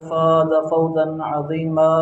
فاز فوزا عظيما.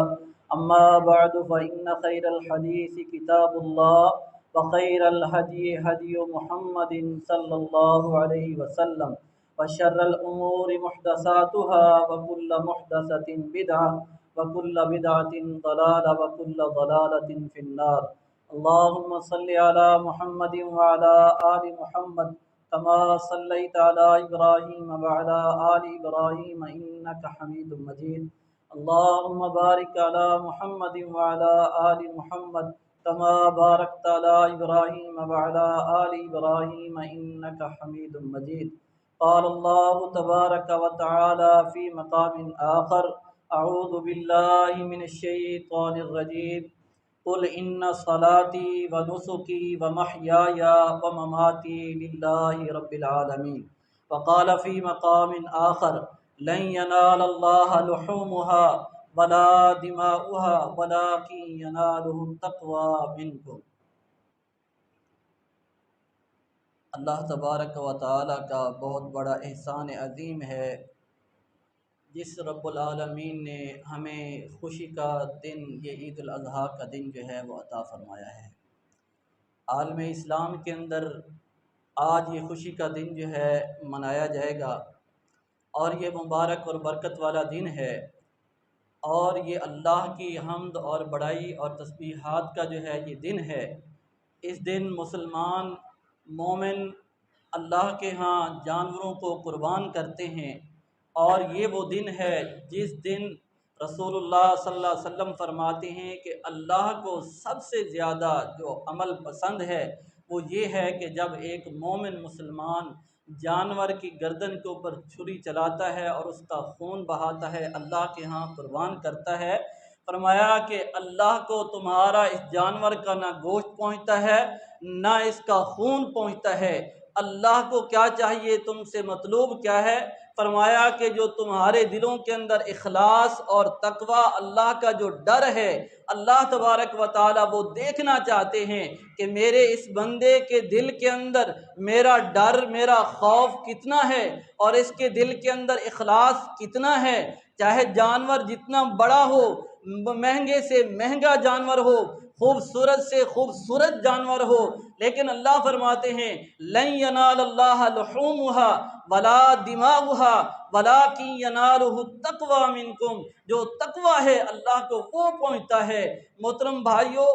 أما بعد فإن خير الحديث كتاب الله وخير الهدي هدي محمد صلى الله عليه وسلم وشر الأمور محدثاتها وكل محدثة بدعة وكل بدعة ضلالة وكل ضلالة في النار. اللهم صل على محمد وعلى آل محمد كما صليت على إبراهيم وعلى آل إبراهيم إنك حميد مجيد. اللهم بارك على محمد وعلى آل محمد كما باركت على إبراهيم وعلى آل إبراهيم إنك حميد مجيد. قال الله تبارك وتعالى في مقام آخر: أعوذ بالله من الشيطان الرجيم. قل إن صلاتي ونسكي ومحياي ومماتي لله رب العالمين. وقال في مقام آخر: لن ينال الله لحومها ولا دماؤها ولكن يناله التقوى منكم. اللہ تبارک و تعالیٰ کا بہت بڑا احسان عظیم ہے جس رب العالمین نے ہمیں خوشی کا دن، یہ عید الاضحیٰ کا دن جو ہے وہ عطا فرمایا ہے. عالم اسلام کے اندر آج یہ خوشی کا دن جو ہے منایا جائے گا، اور یہ مبارک اور برکت والا دن ہے، اور یہ اللہ کی حمد اور بڑائی اور تسبیحات کا جو ہے یہ دن ہے. اس دن مسلمان مومن اللہ کے ہاں جانوروں کو قربان کرتے ہیں، اور یہ وہ دن ہے جس دن رسول اللہ صلی اللہ علیہ وسلم فرماتے ہیں کہ اللہ کو سب سے زیادہ جو عمل پسند ہے وہ یہ ہے کہ جب ایک مومن مسلمان جانور کی گردن کے اوپر چھری چلاتا ہے اور اس کا خون بہاتا ہے، اللہ کے ہاں قربان کرتا ہے. فرمایا کہ اللہ کو تمہارا اس جانور کا نہ گوشت پہنچتا ہے نہ اس کا خون پہنچتا ہے. اللہ کو کیا چاہیے، تم سے مطلوب کیا ہے؟ فرمایا کہ جو تمہارے دلوں کے اندر اخلاص اور تقوی، اللہ کا جو ڈر ہے، اللہ تبارک و تعالیٰ وہ دیکھنا چاہتے ہیں کہ میرے اس بندے کے دل کے اندر میرا ڈر، میرا خوف کتنا ہے، اور اس کے دل کے اندر اخلاص کتنا ہے. چاہے جانور جتنا بڑا ہو، مہنگے سے مہنگا جانور ہو، خوبصورت سے خوبصورت جانور ہو، لیکن اللہ فرماتے ہیں لن ینال اللہ لحومها ولا دماؤها ولکن ینالہ التقوی منکم. جو تقوی ہے اللہ کو وہ پہنچتا ہے. محترم بھائیو،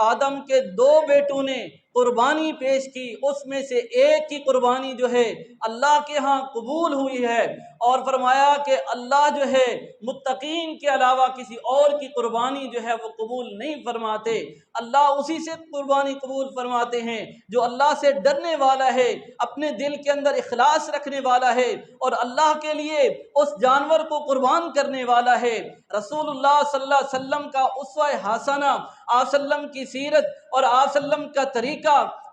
آدم کے 2 بیٹوں نے قربانی پیش کی، اس میں سے ایک کی قربانی جو ہے اللہ کے ہاں قبول ہوئی ہے، اور فرمایا کہ اللہ جو ہے متقین کے علاوہ کسی اور کی قربانی جو ہے وہ قبول نہیں فرماتے. اللہ اسی سے قربانی قبول فرماتے ہیں جو اللہ سے ڈرنے والا ہے، اپنے دل کے اندر اخلاص رکھنے والا ہے، اور اللہ کے لیے اس جانور کو قربان کرنے والا ہے. رسول اللہ صلی اللہ علیہ وسلم کا اسوہ حسنہ، آپ صلی اللہ علیہ وسلم کی سیرت اور آپ صلی اللہ علیہ وسلم کا طریقہ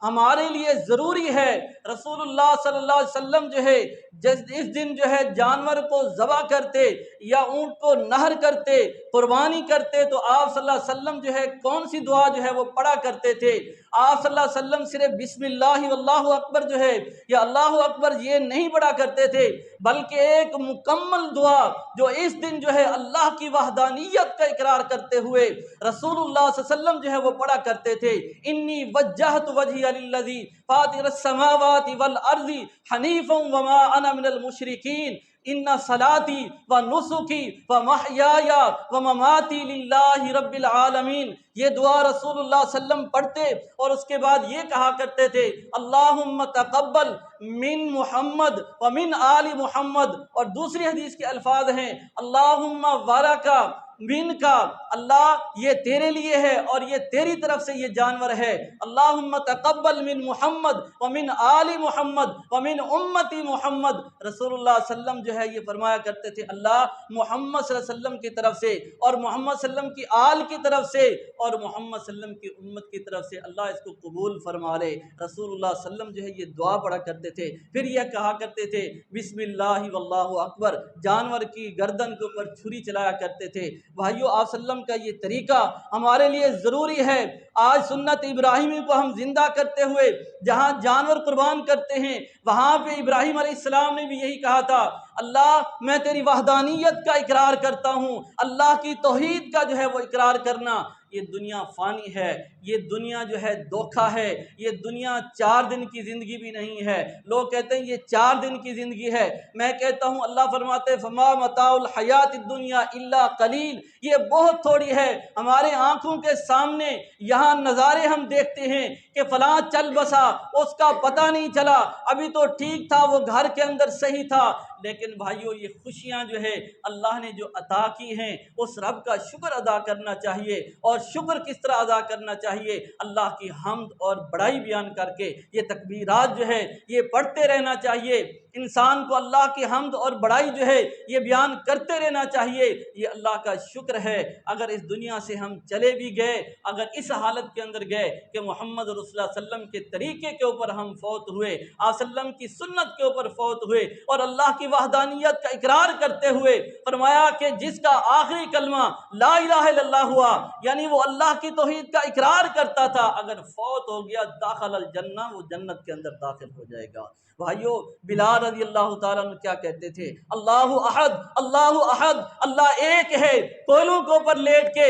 ہمارے لیے ضروری ہے. رسول اللہ صلی اللہ علیہ وسلم جو ہے اس دن جو ہے جانور کو ذبح کرتے یا اونٹ کو نہر کرتے، قربانی کرتے، تو آپ صلی اللہ علیہ وسلم جو ہے کون سی دعا جو ہے وہ پڑھا کرتے تھے؟ آپ صلی اللہ علیہ وسلم صرف بسم اللہ واللہ اکبر جو ہے یا اللہ اکبر یہ نہیں پڑھا کرتے تھے، بلکہ ایک مکمل دعا جو اس دن جو ہے اللہ کی وحدانیت کا اقرار کرتے ہوئے رسول اللہ صلی اللہ علیہ وسلم جو ہے وہ پڑھا کرتے تھے: انی وجہت وجہی للذی فاطر السماوات والارض حنیفا وما انا من المشرکین ان صلاتی و نسکی و محیای و مماتی للہ رب العالمین. یہ دعا رسول اللہ صلی اللہ علیہ وسلم پڑھتے اور اس کے بعد یہ کہا کرتے تھے: اللہم تقبل من محمد و من آل محمد. اور دوسری حدیث کے الفاظ ہیں: اللہم ورکا من کا، اللہ یہ تیرے لیے ہے اور یہ تیری طرف سے یہ جانور ہے. اللہم تقبل من محمد ومن آل محمد ومن امتی محمد. رسول اللہ صلی اللہ علیہ وسلم جو ہے یہ فرمایا کرتے تھے اللہ محمد صلی اللہ علیہ وسلم کی طرف سے اور محمد صلی اللہ علیہ وسلم کی آل کی طرف سے اور محمد صلی اللہ علیہ وسلم کی امت کی طرف سے اللہ اس کو قبول فرما لے. رسول اللہ صلی اللہ علیہ وسلم جو ہے یہ دعا پڑھا کرتے تھے. پھر یہ کہا کرتے تھے بسم اللہ واللہ اکبر. جانور کی گردن کے اوپر چھری چلایا کرتے تھے. بھائیو آپ وسلم کا یہ طریقہ ہمارے لیے ضروری ہے۔ آج سنت ابراہیمی کو ہم زندہ کرتے ہوئے جہاں جانور قربان کرتے ہیں، وہاں پہ ابراہیم علیہ السلام نے بھی یہی کہا تھا، اللہ میں تیری وحدانیت کا اقرار کرتا ہوں، اللہ کی توحید کا جو ہے وہ اقرار کرنا۔ یہ دنیا فانی ہے، یہ دنیا جو ہے دھوکہ ہے، یہ دنیا 4 دن کی زندگی بھی نہیں ہے۔ لوگ کہتے ہیں یہ 4 دن کی زندگی ہے، میں کہتا ہوں اللہ فرماتے فما متاع الحیات الدنیا الا قلیل، یہ بہت تھوڑی ہے۔ ہمارے آنکھوں کے سامنے یہاں نظارے ہم دیکھتے ہیں کہ فلاں چل بسا، اس کا پتہ نہیں چلا، ابھی تو ٹھیک تھا، وہ گھر کے اندر صحیح تھا، لیکن بھائیو یہ خوشیاں جو ہے اللہ نے جو عطا کی ہیں اس رب کا شکر ادا کرنا چاہیے۔ اور شکر کس طرح ادا کرنا چاہیے؟ اللہ کی حمد اور بڑائی بیان کر کے، یہ تکبیرات جو ہے یہ پڑھتے رہنا چاہیے۔ انسان کو اللہ کی حمد اور بڑائی جو ہے یہ بیان کرتے رہنا چاہیے، یہ اللہ کا شکر ہے۔ اگر اس دنیا سے ہم چلے بھی گئے، اگر اس حالت کے اندر گئے کہ محمد رسول اللہ صلی اللہ علیہ وسلم کے طریقے کے اوپر ہم فوت ہوئے، آپ صلی اللہ علیہ وسلم کی سنت کے اوپر فوت ہوئے اور اللہ کی وحدانیت کا اقرار کرتے ہوئے، فرمایا کہ جس کا آخری کلمہ لا الہ الا اللہ ہوا، یعنی وہ اللہ کی توحید کا اقرار کرتا تھا، اگر فوت ہو گیا داخل الجنہ، وہ جنت کے اندر داخل ہو جائے گا۔ بھائیو بلال رضی اللہ تعالیٰ عنہ کیا کہتے تھے؟ اللہ احد، اللہ احد، اللہ ایک ہے۔ کوئلوں کے اوپر لیٹ کے،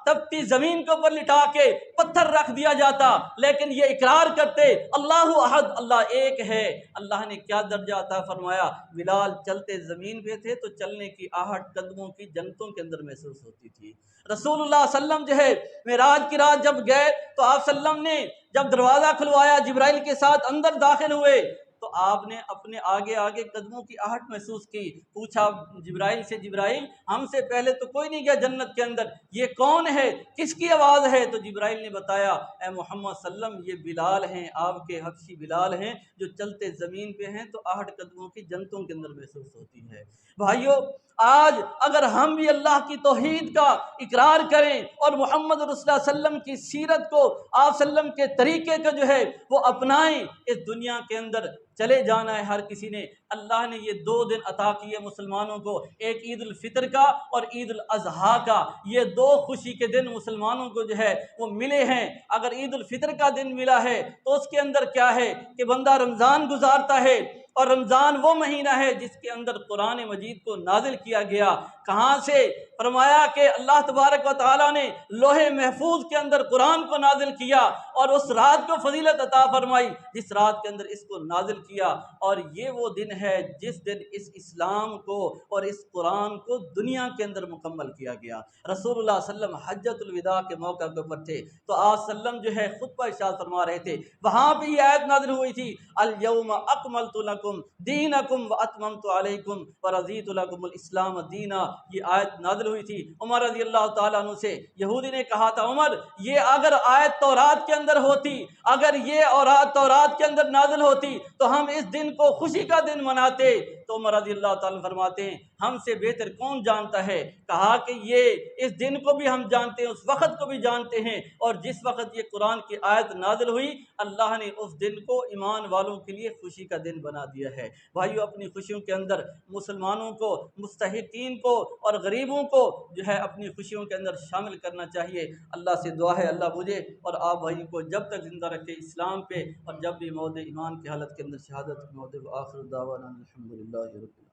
تپتی زمین کے اوپر لٹا کے پتھر رکھ دیا جاتا، لیکن یہ اقرار کرتے اللہ احد، اللہ ایک ہے۔ اللہ نے کیا درجہ عطا فرمایا؟ بلال چلتے زمین پہ تھے تو چلنے کی آہٹ قدموں کی جنتوں کے اندر محسوس ہوتی تھی۔ رسول اللہ صلی اللہ علیہ وسلم جو ہے معراج کی رات جب گئے تو آپ صلی اللہ علیہ وسلم نے جب دروازہ کھلوایا، جبرائیل کے ساتھ اندر داخل ہوئے تو آپ نے اپنے آگے آگے قدموں کی آہٹ محسوس کی۔ پوچھا جبرائیل سے، جبرائیل ہم سے پہلے تو کوئی نہیں گیا جنت کے اندر، یہ کون ہے، کس کی آواز ہے؟ تو جبرائیل نے بتایا اے محمد صلی اللہ علیہ وسلم یہ بلال ہیں، آپ کے حبشی بلال ہیں جو چلتے زمین پہ ہیں تو آہٹ قدموں کی جنتوں کے اندر محسوس ہوتی ہے۔ بھائیو آج اگر ہم بھی اللہ کی توحید کا اقرار کریں اور محمد رسول اللہ صلی اللہ علیہ وسلم کی سیرت کو، آپ صلی اللہ علیہ وسلم کے طریقے کو جو ہے وہ اپنائیں، اس دنیا کے اندر چلے جانا ہے ہر کسی نے۔ اللہ نے یہ 2 دن عطا کیے مسلمانوں کو، ایک عید الفطر کا اور عید الاضحیٰ کا، یہ 2 خوشی کے دن مسلمانوں کو جو ہے وہ ملے ہیں۔ اگر عید الفطر کا دن ملا ہے تو اس کے اندر کیا ہے کہ بندہ رمضان گزارتا ہے، اور رمضان وہ مہینہ ہے جس کے اندر قرآن مجید کو نازل کیا گیا۔ کہاں سے؟ فرمایا کہ اللہ تبارک و تعالیٰ نے لوح محفوظ کے اندر قرآن کو نازل کیا اور اس رات کو فضیلت عطا فرمائی جس رات کے اندر اس کو نازل کیا، اور یہ وہ دن ہے جس دن اس اسلام کو اور اس قرآن کو دنیا کے اندر مکمل کیا گیا۔ رسول اللہ صلی اللہ علیہ وسلم حجۃ الوداع کے موقع کے اوپر تھے تو آپ صلی اللہ علیہ وسلم جو ہے خطبہ ارشاد فرما رہے تھے، وہاں پہ یہ آیت نازل ہوئی تھی الیوم اکملت لکم دینکم واتممت علیکم ورضیت لکم الاسلام دینا، یہ آیت نازل ہوئی تھی۔ عمر رضی اللہ تعالیٰ عنہ سے یہودی نے کہا تھا عمر یہ اگر آیت تورات کے اندر ہوتی، اگر یہ اور تورات کے اندر نازل ہوتی تو ہم اس دن کو خوشی کا دن مناتے۔ تو عمر رضی اللہ تعالیٰ فرماتے ہیں ہم سے بہتر کون جانتا ہے؟ کہا کہ یہ اس دن کو بھی ہم جانتے ہیں، اس وقت کو بھی جانتے ہیں، اور جس وقت یہ قرآن کی آیت نازل ہوئی اللہ نے اس دن کو ایمان والوں کے لیے خوشی کا دن بنا دیا ہے۔ بھائیو اپنی خوشیوں کے اندر مسلمانوں کو، مستحقین کو اور غریبوں کو جو ہے اپنی خوشیوں کے اندر شامل کرنا چاہیے۔ اللہ سے دعا ہے اللہ مجھے اور آپ بھائی کو جب تک زندہ رکھے اسلام پہ، اور جب بھی موت ایمان کی حالت کے اندر شہادت موت، وآخر دعوانا الحمدللہ رب العالمین۔